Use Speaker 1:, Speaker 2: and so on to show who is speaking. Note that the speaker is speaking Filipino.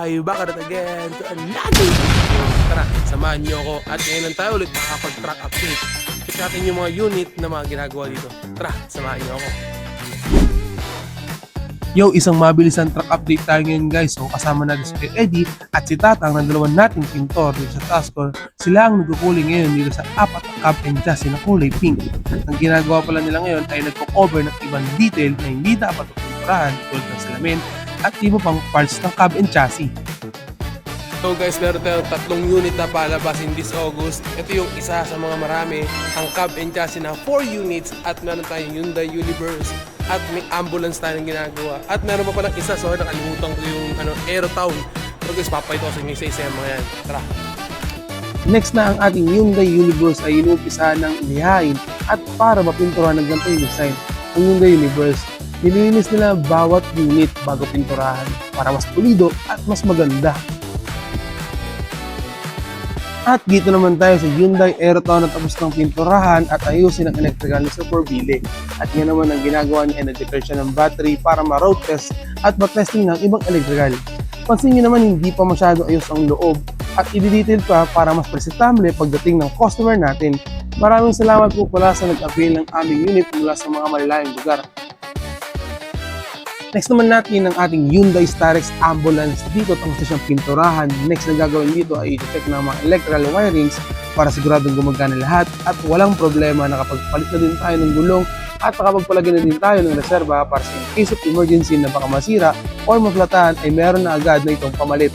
Speaker 1: tayo back at again to another video. Tara, samahan niyo ako at ngayon lang tayo ulit makakapag-track update. Check natin yung mga unit na mga ginagawa dito. Tara, samahan niyo ako. Yo, isang mabilisan track update tayo ngayon guys. So kasama natin si Eddie at si Tatang ng dalawan nating pintor dito sa Taskor. Sila ang nagkukulay ngayon dito sa apat na cab and chassis na kulay pink. Ang ginagawa pala nila ngayon ay nagko-cover ng ibang detail na hindi dapat pinturahan tulad ng salamin at iba pang parts ng cab and chassis. So guys, meron tayong tatlong unit na palabas in this August. Ito yung isa sa mga marami, ang cab and chassis na 4 units at meron tayong Hyundai Universe at may ambulance tayong ginagawa. At meron pa palang isa, sorry nakalimutan ko yung Aerotown. So guys, papayto ko sa inyo isa-isa yung mga yan. Tara! Next na ang ating Hyundai Universe ay inumpisa ng ilihain at para mapinturahan ng ganitong design. Ang Hyundai Universe, nilinis nila bawat unit bago pinturahan para mas pulido at mas maganda. At dito naman tayo sa Hyundai Aerotown na tapos ng pinturahan at ayusin ang electrical ni Super Billy. At yan naman ang ginagawa niya ay nag-repair siya ng battery para ma-road test at ma-testing ng ibang electrical. Pansin niyo naman hindi pa masyado ayos ang loob at i-detail pa para mas presentable pagdating ng customer natin. Maraming salamat po pala sa nag-avail ng aming unit mula sa mga malalayong lugar. Next naman natin ang ating Hyundai Starex Ambulance. Dito tapos na siyang pinturahan. Next na gagawin dito ay i-check ng mga electrical wirings para siguradong gumagana lahat at walang problema. Nakapagpalit na din tayo ng gulong at nakapagpalagay na din tayo ng reserva para sa in case of emergency na baka masira or maflatan ay meron na agad na itong pamalit.